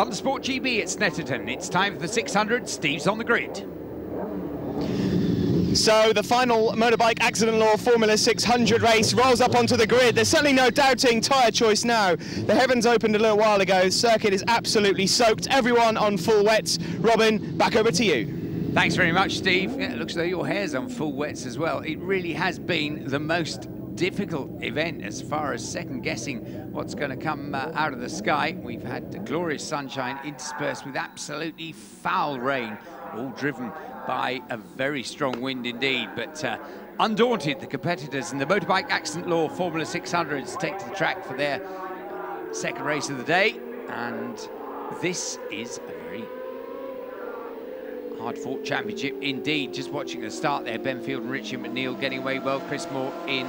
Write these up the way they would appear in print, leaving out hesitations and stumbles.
Thundersport GB at Snetterton. It's time for the 600. Steve's on the grid. So the final motorbike accident law Formula 600 race rolls up onto the grid. There's certainly no doubting tyre choice now. The heavens opened a little while ago. The circuit is absolutely soaked. Everyone on full wets. Robin, back over to you. Thanks very much, Steve. Yeah, it looks like your hair's on full wets as well. It really has been the most difficult event as far as second-guessing what's going to come out of the sky. We've had glorious sunshine interspersed with absolutely foul rain, all driven by a very strong wind indeed. But undaunted, the competitors in the motorbike accident law Formula 600s take to the track for their second race of the day. And this is a very hard-fought championship indeed. Just watching the start there, Benfield and Richard McNeil getting away well. Chris Moore in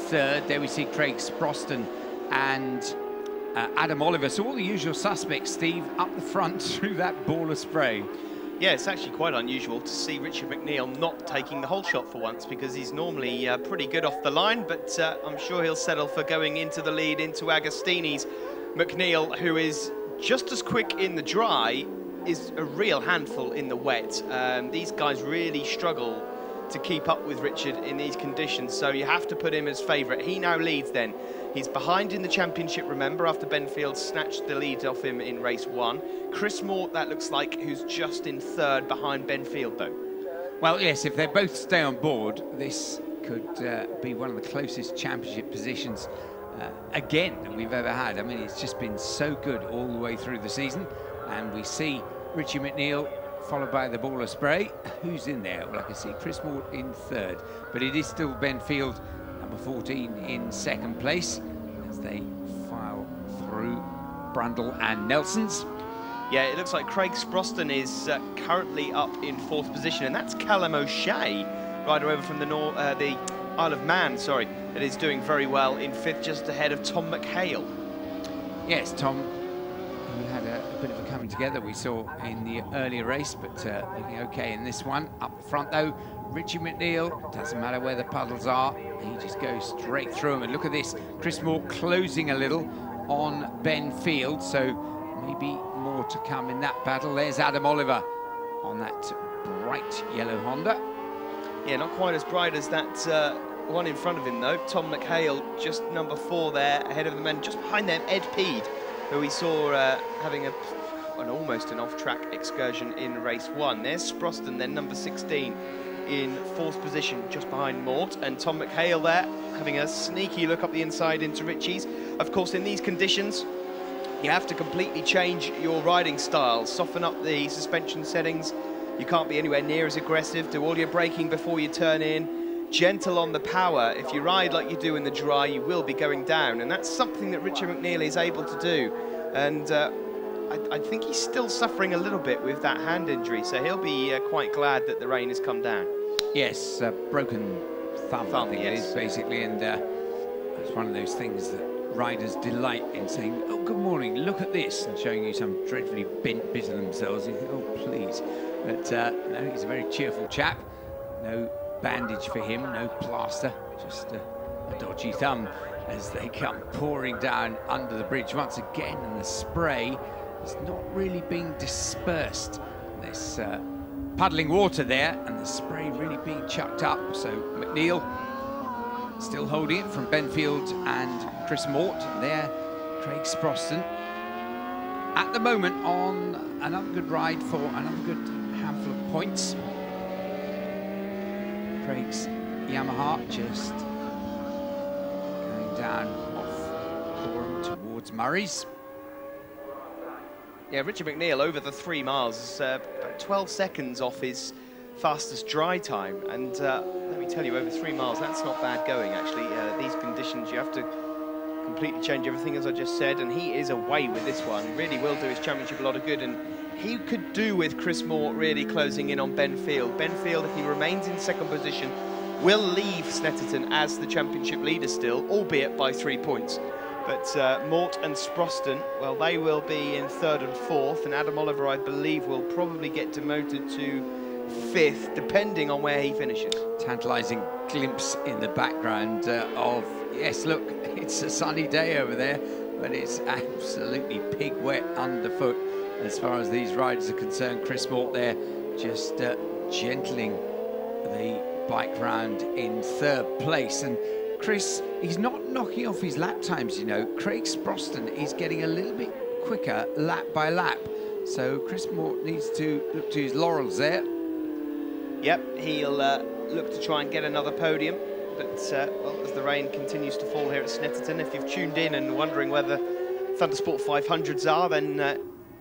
third. There we see Craig Sproston and Adam Oliver. So all the usual suspects, Steve, up the front through that ball of spray. Yeah, it's actually quite unusual to see Richard McNeil not taking the whole shot for once, because he's normally pretty good off the line, but I'm sure he'll settle for going into the lead, into Agostini's. McNeil, who is just as quick in the dry, is a real handful in the wet. These guys really struggle to keep up with Richard in these conditions, so you have to put him as favourite. He now leads then. He's behind in the championship, remember, after Benfield snatched the lead off him in race one. Chris Moore, that looks like, who's just in third behind Benfield, though. Well, yes, if they both stay on board, this could be one of the closest championship positions again that we've ever had. I mean, it's just been so good all the way through the season, and we see Richie McNeil followed by the ball of spray. Who's in there? Well, I can see Chris Moore in third, but it is still Benfield, number 14, in second place as they file through Brundle and Nelsons. Yeah, it looks like Craig Sproston is currently up in fourth position, and that's Callum O'Shea, rider over from the Isle of Man, sorry, that is doing very well in fifth, just ahead of Tom McHale. Yes, Tom, who had a bit of a coming together we saw in the earlier race, but looking okay in this one. Up front though, Richie McNeil, doesn't matter where the puddles are, he just goes straight through them. And look at this, Chris Moore closing a little on Benfield, so maybe more to come in that battle. There's Adam Oliver on that bright yellow Honda. Yeah, not quite as bright as that one in front of him though. Tom McHale just number 4 there, ahead of the men. Just behind them, Ed Peed, who we saw having almost an off-track excursion in race 1. There's Sproston, then number 16 in fourth position, just behind Mort, and Tom McHale there having a sneaky look up the inside into Richie's. Of course, in these conditions, you have to completely change your riding style, soften up the suspension settings. You can't be anywhere near as aggressive, do all your braking before you turn in, gentle on the power. If you ride like you do in the dry, you will be going down, and that's something that Richard McNeil is able to do. And I think he's still suffering a little bit with that hand injury, so he'll be quite glad that the rain has come down. Yes, broken thumb, I think yes. It is, basically, and it's one of those things that riders delight in saying, oh, good morning, look at this, and showing you some dreadfully bent bit of themselves. You think, oh, please. But no, he's a very cheerful chap. No bandage for him, no plaster, just a dodgy thumb as they come pouring down under the bridge once again, and the spray is not really being dispersed. There's puddling water there, and the spray really being chucked up. So McNeil still holding it from Benfield and Chris Mort. And there, Craig Sproston, at the moment on another good ride for another good handful of points. Craig's Yamaha just going down off Coram towards Murray's. Yeah, Richard McNeil over the 3 miles, about 12 seconds off his fastest dry time. And let me tell you, over 3 miles, that's not bad going, actually. These conditions, you have to completely change everything, as I just said, and he is away with this one. Really will do his championship a lot of good, and he could do with Chris Moore really closing in on Benfield. Benfield, if he remains in second position, will leave Snetterton as the championship leader still, albeit by 3 points. But Mort and Sproston, well, they will be in third and fourth, and Adam Oliver, I believe, will probably get demoted to fifth, depending on where he finishes. Tantalising glimpse in the background of, yes, look, it's a sunny day over there, but it's absolutely pig wet underfoot. as far as these riders are concerned. Chris Mort there just gentling the bike round in third place. And Chris, he's not knocking off his lap times, you know. Craig Sproston is getting a little bit quicker lap by lap. So Chris Mort needs to look to his laurels there. Yep, he'll look to try and get another podium. But well, as the rain continues to fall here at Snetterton, if you've tuned in and wondering where the Thundersport 500s are, then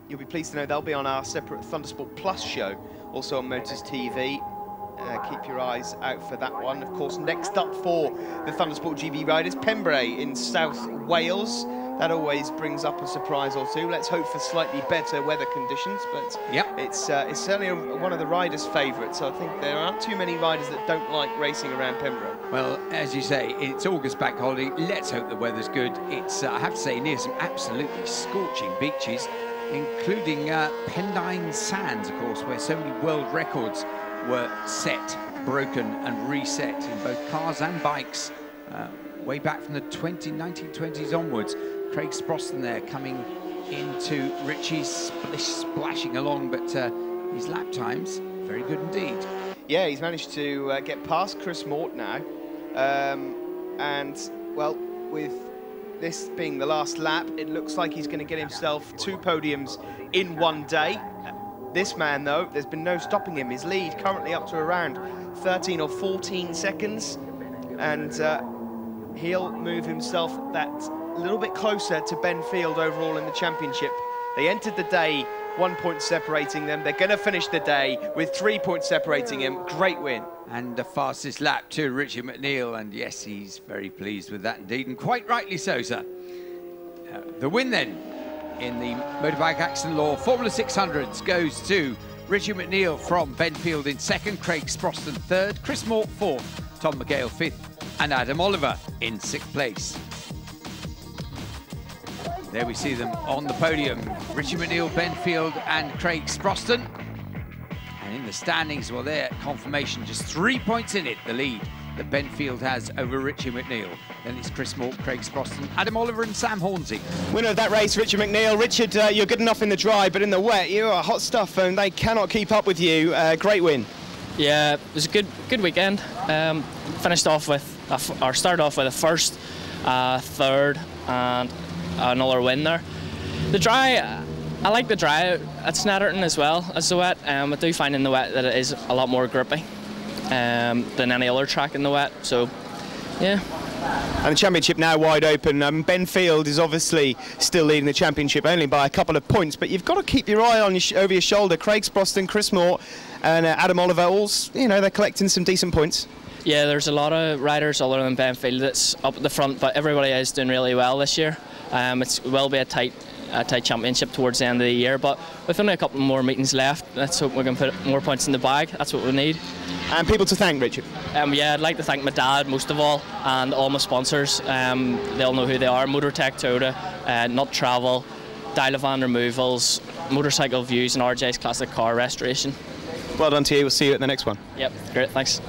you'll be pleased to know they'll be on our separate Thundersport Plus show, also on Motors TV. Keep your eyes out for that one. Of course, next up for the Thundersport GB riders, Pembrey in South Wales. That always brings up a surprise or two. Let's hope for slightly better weather conditions, but yep, it's certainly one of the riders' favourites. So I think there aren't too many riders that don't like racing around Pembrey. Well, as you say, it's August bank holiday. Let's hope the weather's good. It's, I have to say, near some absolutely scorching beaches, including Pendine Sands, of course, where so many world records were set, broken and reset in both cars and bikes way back from the 1920s onwards. Craig Sproston there coming into Richie's, splashing along, but his lap times, very good indeed. Yeah, he's managed to get past Chris Mort now. And, well, with this being the last lap, it looks like he's going to get himself 2 podiums in one day. This man, though, there's been no stopping him. His lead currently up to around 13 or 14 seconds. And he'll move himself that little bit closer to Ben Field overall in the championship. They entered the day 1 point separating them. They're going to finish the day with 3 points separating him. Great win. And the fastest lap to Richie McNeil, and yes, he's very pleased with that indeed, and quite rightly so, sir. The win then in the Motorbike Accident Law Formula 600s goes to Richie McNeil from Benfield in second, Craig Sproston third, Chris Mort fourth, Tom McHale fifth, and Adam Oliver in sixth place. There we see them on the podium, Richie McNeil, Benfield and Craig Sproston. And in the standings, well, there, confirmation, just 3 points in it, the lead that Benfield has over Richie McNeil. Then it's Chris Mort, Craig Sproston, Adam Oliver and Sam Hornsey. Winner of that race, Richard McNeil. Richard, you're good enough in the dry, but in the wet, you are hot stuff and they cannot keep up with you. Great win. Yeah, it was a good weekend. Finished off with, or started off with a first, third and another win there. The dry, I like the dry at Snetterton as well as the wet. I do find in the wet that it is a lot more grippy than any other track in the wet, so yeah. And the championship now wide open. Benfield is obviously still leading the championship only by a couple of points, but you've got to keep your eye on over your shoulder. Craig Sproston, Chris Mort and Adam Oliver, all, you know, they're collecting some decent points. Yeah, there's a lot of riders other than Benfield that's up at the front, but everybody is doing really well this year. It will be a tight championship towards the end of the year, but with only a couple more meetings left, let's hope we can put more points in the bag. That's what we need. And people to thank, Richard? Yeah, I'd like to thank my dad most of all, and all my sponsors. They'll know who they are: Motortech Toyota, Nut Travel, Dialavan Removals, Motorcycle Views and RJ's Classic Car Restoration. Well done to you. We'll see you at the next one. Yep, great, thanks.